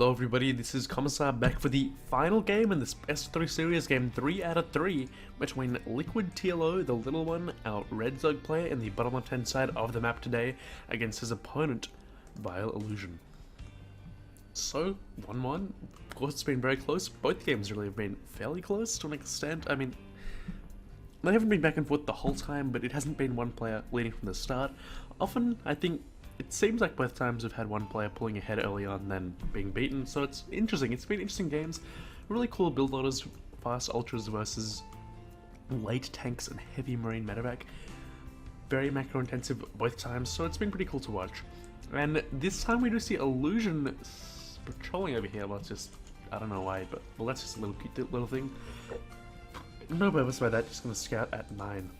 Hello everybody, this is KenZy back for the final game in this S3 series, game 3 out of 3, between Liquid TLO, the little one, our red ZerG player in the bottom left hand side of the map today, against his opponent, Vile Illusion. So, 1-1, of course it's been very close. Both games really have been fairly close to an extent. I mean, they haven't been back and forth the whole time, but it hasn't been one player leading from the start. Often, I think, it seems like both times we've had one player pulling ahead early on, then being beaten, so it's interesting. It's been interesting games, really cool build loaders, fast ultras versus late tanks and heavy marine medevac. Very macro intensive both times, so it's been pretty cool to watch. And this time we do see Illusion patrolling over here. Let's just, I don't know why, but well, that's just a little cute little thing. No purpose by that, just gonna scout at 9.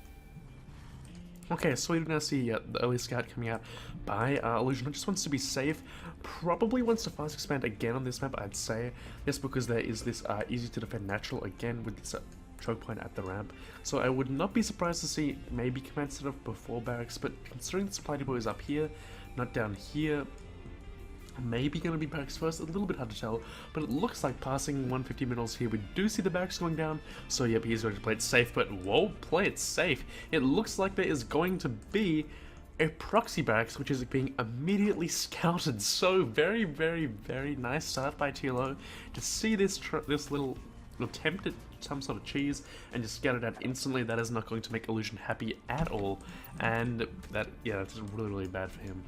Okay, so we now see the early scout coming out by Illusion, who just wants to be safe, probably wants to fast expand again on this map, I'd say, just because there is this easy to defend natural again with this choke point at the ramp. So I would not be surprised to see maybe command set up before barracks, but considering the supply depot is up here, not down here, maybe going to be barracks first, a little bit hard to tell, but it looks like passing 150 middles here, we do see the barracks going down, so yep, he's going to play it safe, but whoa, play it safe. It looks like there is going to be a proxy barracks, which is being immediately scouted, so very, very, very nice start by TLO to see this little attempt at some sort of cheese and just scout it out instantly. That is not going to make Illusion happy at all, and that, yeah, that's really, really bad for him.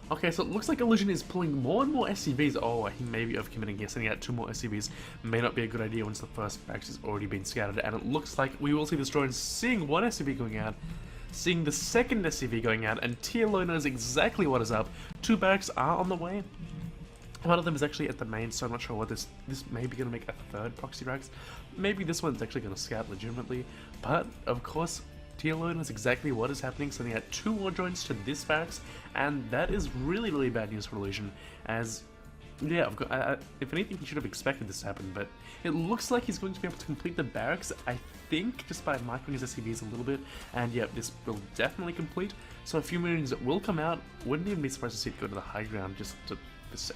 Okay, so it looks like Illusion is pulling more and more SCVs. Oh, he may be overcommitting here, sending out 2 more SCVs. May not be a good idea once the first barracks has already been scouted, and it looks like we will see this drone seeing 1 SCV going out, seeing the second SCV going out, and TLO knows exactly what is up. 2 barracks are on the way. One of them is actually at the main, so I'm not sure what this may be going to make a 3rd proxy barracks. Maybe this one's actually going to scout legitimately, but of course, TLO knows exactly what is happening, sending out 2 more drones to this barracks, and that is really, really bad news for Illusion, as, yeah, if anything, he should have expected this to happen, but it looks like he's going to be able to complete the barracks, I think, just by microing his SCVs a little bit, and yeah, this will definitely complete, so a few marines will come out. Wouldn't even be surprised to see it go to the high ground, just to,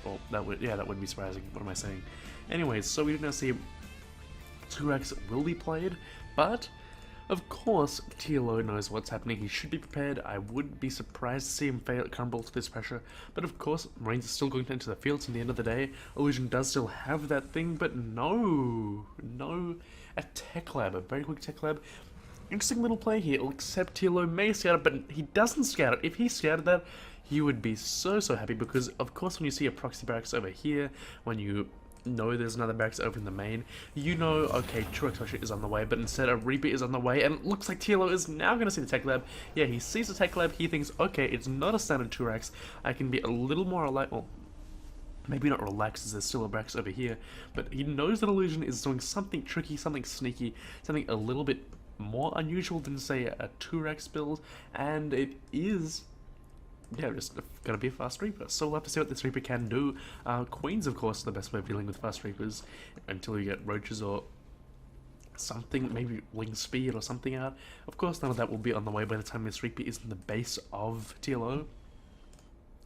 well, that wouldn't be surprising. What am I saying? Anyways, so we now see 2 racks will be played, but of course, TLO knows what's happening. He should be prepared. I wouldn't be surprised to see him crumble to this pressure. But of course, Marines are still going to enter the fields in the end of the day. Illusion does still have that thing, but no. A tech lab, a very quick tech lab. Interesting little play here, except TLO may scout it, but he doesn't scout it. If he scouted that, he would be so happy, because of course when you see a proxy barracks over here, when you know there's another barracks over in the main, you know, okay, True Exposure is on the way, but instead a Reaper is on the way, and it looks like TLO is now going to see the tech lab. Yeah, he sees the tech lab, he thinks, okay, it's not a standard 2 racks, I can be a little more relaxed, well, maybe not relaxed as there's still a barracks over here, but he knows that Illusion is doing something tricky, something sneaky, something a little bit more unusual than, say, a 2 racks build, and it is, yeah, just gotta be a fast Reaper. So we'll have to see what this Reaper can do. Queens, of course, are the best way of dealing with fast Reapers until you get roaches or something, maybe wing speed or something out. Of course, none of that will be on the way by the time this Reaper is in the base of TLO.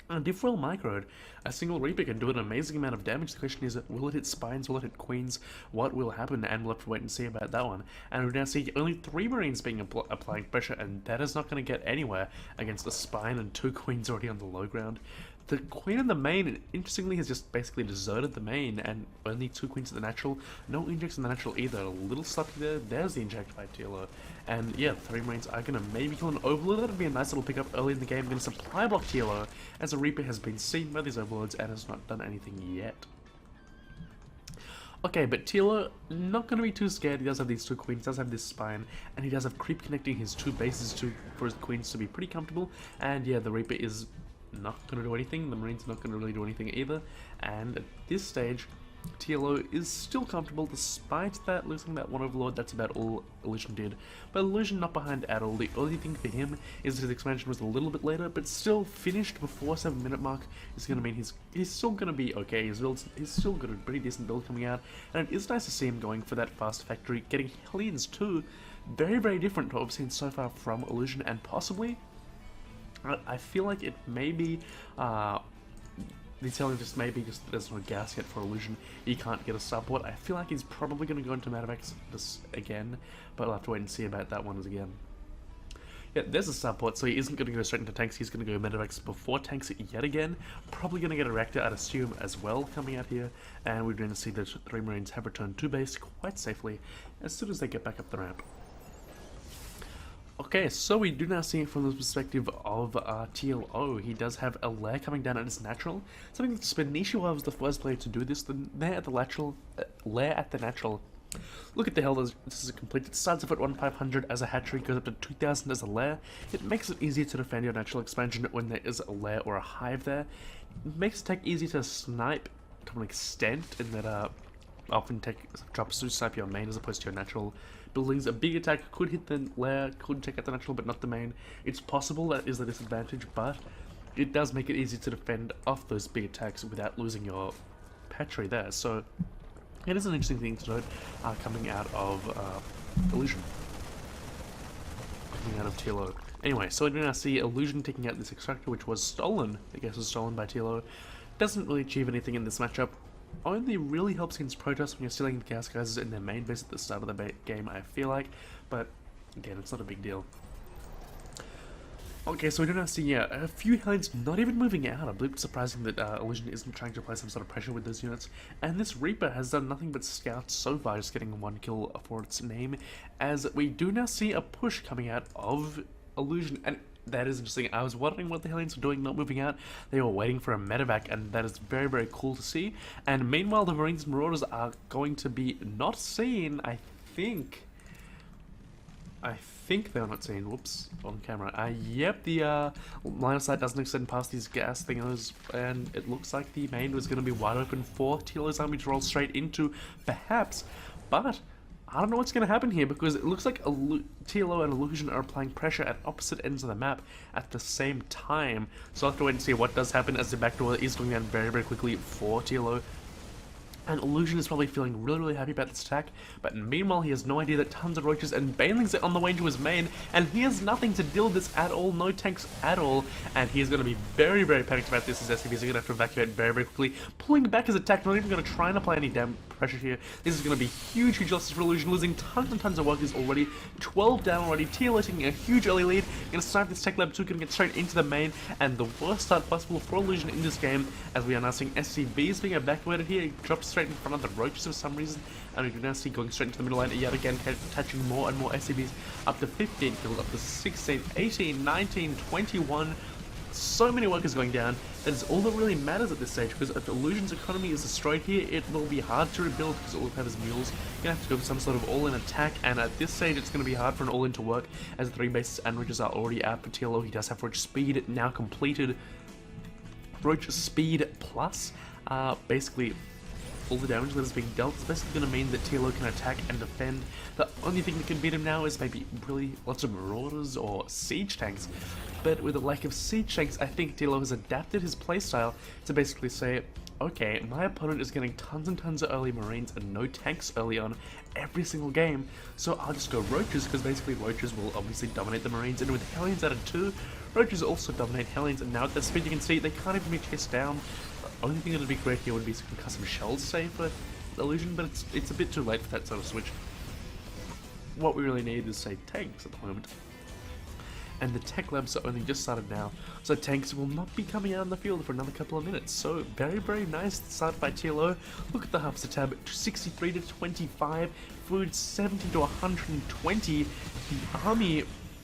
And if well microed, a single Reaper can do an amazing amount of damage. The question is, will it hit spines, will it hit queens, what will happen, and we'll have to wait and see about that one. And we now see only 3 marines being applying pressure, and that is not going to get anywhere against a spine and 2 queens already on the low ground. The queen in the main, interestingly, has just basically deserted the main, and only 2 queens at the natural. No injects in the natural either. A little sloppy there. There's the inject by TLO. And yeah, 3 marines are going to maybe kill an overlord. That would be a nice little pickup early in the game. Going to supply block TLO, as a Reaper has been seen by these overlords and has not done anything yet. Okay, but TLO, not going to be too scared. He does have these 2 queens, does have this spine, and he does have creep connecting his 2 bases for his queens to be pretty comfortable. And yeah, the Reaper is not going to do anything, the Marines are not going to really do anything either, and at this stage, TLO is still comfortable despite that losing that 1 overlord. That's about all Illusion did, but Illusion not behind at all. The only thing for him is his expansion was a little bit later, but still finished before 7-minute mark. Is going to mean he's still going to be okay. He's still got a pretty decent build coming out, and it is nice to see him going for that fast factory, getting Hellions too. Very, very different to what we've seen so far from Illusion, and possibly I feel like it may be He's telling just maybe just there's no gas yet for Illusion. He can't get a support. I feel like he's probably going to go into medevacs this again, but I'll have to wait and see about that one again. Yeah, there's a support, so he isn't going to go straight into tanks. He's going to go medevacs before tanks yet again. Probably going to get a reactor, I'd assume, as well coming out here. And we're going to see the 3 Marines have returned to base quite safely as soon as they get back up the ramp. Okay, so we do now see it from the perspective of TLO. He does have a lair coming down at his natural. Something that Spanishiwa was the first player to do this. The lair at the natural. Look at the hell this is completed. It starts off at 1500 as a hatchery, goes up to 2000 as a lair. It makes it easier to defend your natural expansion when there is a lair or a hive there. It makes the tech easy to snipe to an extent, in that often tech drops to snipe your main as opposed to your natural buildings. A big attack could hit the lair, could take out the natural, but not the main. It's possible that is the disadvantage, but it does make it easy to defend off those big attacks without losing your hatchery there. So it is an interesting thing to note coming out of Illusion. Coming out of TLO. Anyway, so we do now see Illusion taking out this extractor, which was stolen. I guess was stolen by TLO. Doesn't really achieve anything in this matchup. Only really helps against Protoss when you're stealing the gas guys in their main base at the start of the game, I feel like. But again, it's not a big deal. Okay, so we do now see a few Hellions not even moving out. I believe it's surprising that Illusion isn't trying to apply some sort of pressure with those units. And this Reaper has done nothing but scout so far, just getting 1 kill for its name. As we do now see a push coming out of Illusion. And that is interesting. I was wondering what the Hellions were doing not moving out. They were waiting for a medevac, and that is very, very cool to see. And meanwhile, the Marines and Marauders are going to be not seen, I think they're not seen. Whoops, on camera. Yep, the line of sight doesn't extend past these gas thingos, and it looks like the main was going to be wide open for TLO's army to roll straight into, perhaps. But I don't know what's going to happen here, because it looks like TLO and Illusion are applying pressure at opposite ends of the map at the same time. So I'll have to wait and see what does happen, as the backdoor is going down very, very quickly for TLO. And Illusion is probably feeling really, really happy about this attack, but meanwhile he has no idea that tons of roaches and banelings are on the way into his main, and he has nothing to deal with this at all, no tanks at all, and he is going to be very, very panicked about this, as SCVs are going to have to evacuate very, very quickly, pulling back his attack, not even going to try and apply any damn pressure here. This is going to be huge, huge losses for Illusion, losing tons and tons of workers already, 12 down already, TLO taking a huge early lead, going to snipe this tech lab 2, going to get straight into the main, and the worst start possible for Illusion in this game, as we are now seeing SCVs being evacuated here. It drops straight in front of the roaches for some reason, and we do now see going straight into the middle lane yet again, attaching more and more SCVs, up to 15 kills, up to 16, 18, 19, 21, so many workers going down. That is all that really matters at this stage, because if Illusion's economy is destroyed here, it will be hard to rebuild, because all we have is mules. You're going to have to go for some sort of all-in attack, and at this stage it's going to be hard for an all-in to work, as the 3 bases and roaches are already out for TLO. He does have roach speed now completed. Roach speed plus, basically all the damage that is being dealt is basically going to mean that TLO can attack and defend. The only thing that can beat him now is maybe really lots of Marauders or Siege tanks. But with a lack of Siege tanks, I think TLO has adapted his playstyle to basically say, okay, my opponent is getting tons and tons of early Marines and no tanks early on every single game, so I'll just go Roaches, because basically Roaches will obviously dominate the Marines, and with Hellions added too, Roaches also dominate Hellions, and now at that speed you can see they can't even be chased down. The only thing that would be great here would be some custom shells save for Illusion, but it's a bit too late for that sort of switch. What we really need is, say, tanks at the moment. And the tech labs are only just started now, so tanks will not be coming out in the field for another couple of minutes. So very, very nice start by TLO. Look at the harvester tab, 63 to 25, food 70 to 120. The army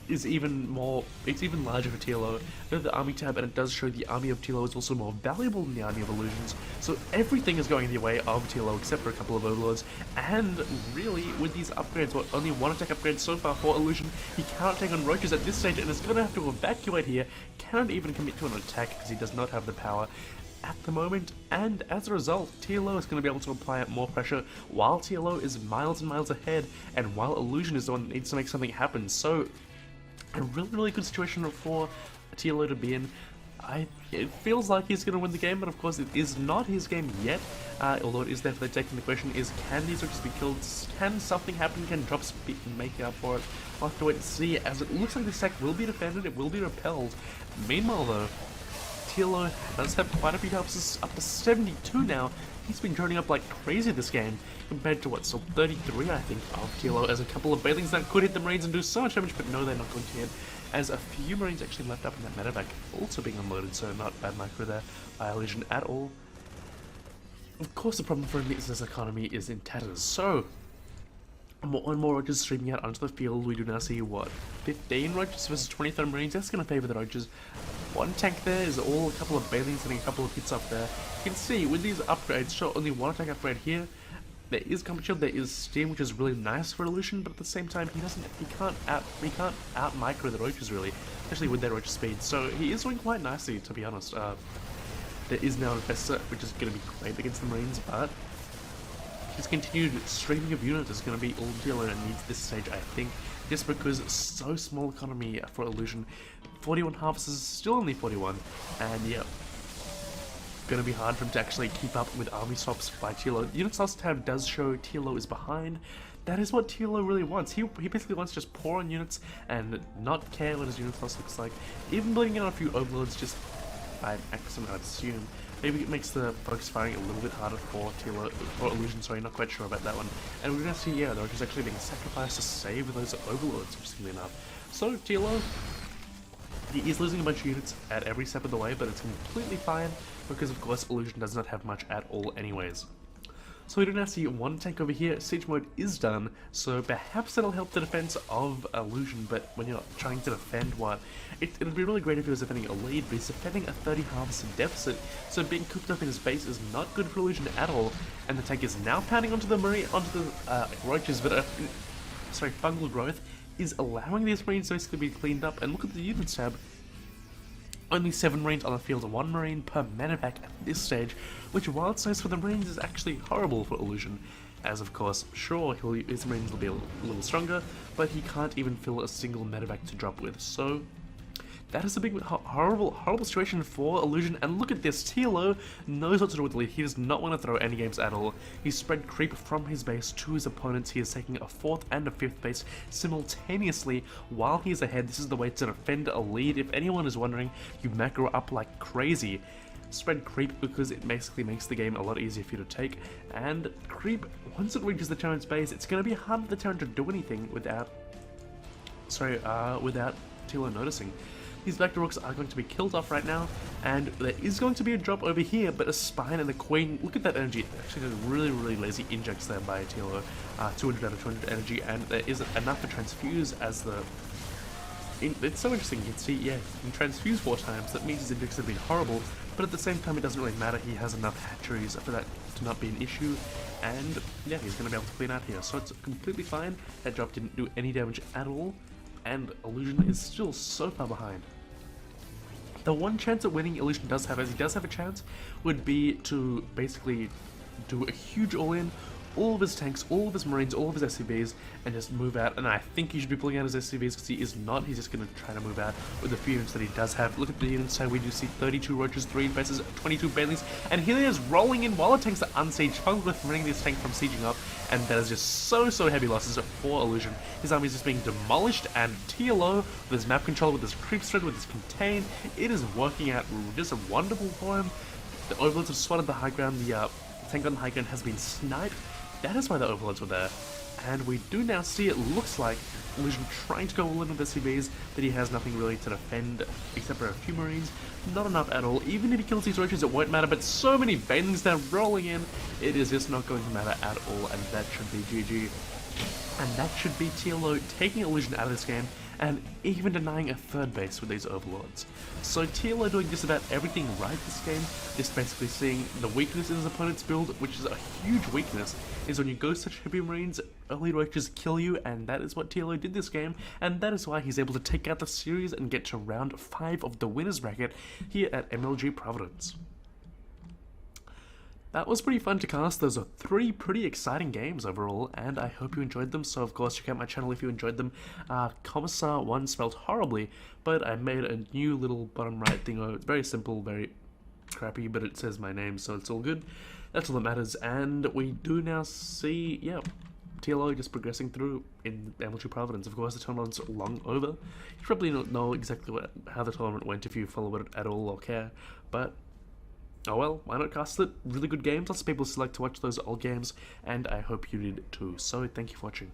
is even more, it's even larger for TLO. Go to the army tab, and it does show the army of TLO is also more valuable than the army of Illusions. So everything is going the way of TLO except for a couple of overlords. And really, with these upgrades, what, only 1 attack upgrade so far for Illusion, he cannot take on roaches at this stage, and is going to have to evacuate here. Cannot even commit to an attack because he does not have the power at the moment, and as a result, TLO is going to be able to apply more pressure while TLO is miles and miles ahead, and while Illusion is the one that needs to make something happen. So a really, really good situation for TLO to be in. It feels like he's going to win the game, but of course it is not his game yet, although it is there for the taking. The question is, can these roaches be killed? Can something happen? Can drop speed make up for it? I'll have to wait and see, as it looks like this tech will be defended, it will be repelled. Meanwhile though, TLO does have quite a few helps, up to 72 now. He's been joining up like crazy this game, compared to what, so 33 I think of TLO, as a couple of Bailings that could hit the Marines and do so much damage, but no, they're not going to hit, as a few Marines actually left up in that medevac also being unloaded, so not bad micro there by Illusion at all. Of course the problem for him is his economy is in tatters, so one more Rogers streaming out onto the field. We do now see, what, 15 Rogers versus 23 Marines. That's going to favour the Rogers. One tank there is all a couple of Bailings and a couple of hits up there. You can see with these upgrades, sure, only one attack upgrade here. There is Combat Shield, there is Steam, which is really nice for Illusion, but at the same time, he can't out micro the Rogers really, especially with their Roger speed. So he is doing quite nicely, to be honest. There is now an Infestor, which is going to be great against the Marines, but his continued streaming of units is going to be all TLO needs this stage, I think, just because it's so small economy for Illusion. 41 harvests is still only 41, and yeah, going to be hard for him to actually keep up with army swaps by TLO. Units lost tab does show TLO is behind. That is what TLO really wants. He basically wants to just pour on units and not care what his units loss looks like. Even bleeding out a few overloads just by accident, I'd assume. Maybe it makes the focus firing a little bit harder for TLO, or Illusion, sorry, not quite sure about that one. And we're going to see, yeah, the Rogers actually being sacrificed to save those overlords, interestingly enough. So, TLO, he is losing a bunch of units at every step of the way, but it's completely fine, because of course Illusion does not have much at all anyways. So we do now see one tank over here. Siege mode is done, so perhaps that'll help the defense of Illusion, but when you're trying to defend what, it'd be really great if he was defending a lead, but he's defending a 30 harvest deficit, so being cooped up in his base is not good for Illusion at all, and the tank is now pounding onto the Roaches, but fungal growth is allowing these Marines to basically be cleaned up, and look at the units tab. Only 7 Marines on the field, 1 Marine per medevac at this stage, which while it's nice for the Marines is actually horrible for Illusion, as of course, sure, his Marines will be a little stronger, but he can't even fill a single medevac to drop with, so that is a big, horrible situation for Illusion. And look at this, TLO knows what to do with the lead. He does not want to throw any games at all. He spread creep from his base to his opponents. He is taking a 4th and a 5th base simultaneously while he's ahead. This is the way to defend a lead. If anyone is wondering, you macro up like crazy. Spread creep because it basically makes the game a lot easier for you to take. And creep, once it reaches the Terran's base, it's going to be hard for the Terran to do anything without TLO noticing. These Vector Rooks are going to be killed off right now, and there is going to be a drop over here, but a Spine and a Queen, look at that energy, actually a really lazy injects there by TLO, 200 out of 200 energy, and there is enough to transfuse as the, it's so interesting, you can see, yeah, he can transfuse 4 times, that means his injects have been horrible, but at the same time it doesn't really matter, he has enough hatcheries for that to not be an issue, and yeah, he's going to be able to clean out here, so it's completely fine. That drop didn't do any damage at all, and Illusion is still so far behind. The one chance at winning Illusion does have, as he does have a chance, would be to basically do a huge all-in, all of his tanks, all of his Marines, all of his SCVs, and just move out. And I think he should be pulling out his SCVs because he is not. He's just going to try to move out with the few units that he does have. Look at the units side. We do see 32 Rogers, 3 Infestors, 22 Bailings, and here he is rolling in while the tanks are unsieged. Fungal preventing this tank from sieging up, and that is just so heavy losses for Illusion. His army is just being demolished, and TLO with his map control, with his creep spread, with his contain, it is working out just wonderful for him. The overlords have swatted the high ground. The tank on the high ground has been sniped. That is why the overlords were there. And we do now see, it looks like, Illusion trying to go all in with the CVs, but he has nothing really to defend except for a few Marines. Not enough at all. Even if he kills these Roaches, it won't matter, but so many Bailings now rolling in, it is just not going to matter at all, and that should be GG. And that should be TLO taking Illusion out of this game, and even denying a 3rd base with these overlords. So TLO doing just about everything right this game, just basically seeing the weakness in his opponent's build, which is a huge weakness, is when you go such heavy Marines, early Roaches kill you, and that is what TLO did this game, and that is why he's able to take out the series and get to round 5 of the winners bracket here at NMrUUG Providence. That was pretty fun to cast. Those are 3 pretty exciting games overall, and I hope you enjoyed them. So of course, check out my channel if you enjoyed them. Commissar 1 spelled horribly, but I made a new little bottom right thing. It's very simple, very crappy, but it says my name, so it's all good. That's all that matters, and we do now see, yeah, TLO just progressing through in NMrUUG Providence. Of course, the tournament's long over. You probably don't know exactly how the tournament went if you follow it at all or care, but oh well, why not cast it? Really good games, lots of people select to watch those old games, and I hope you did too. So thank you for watching.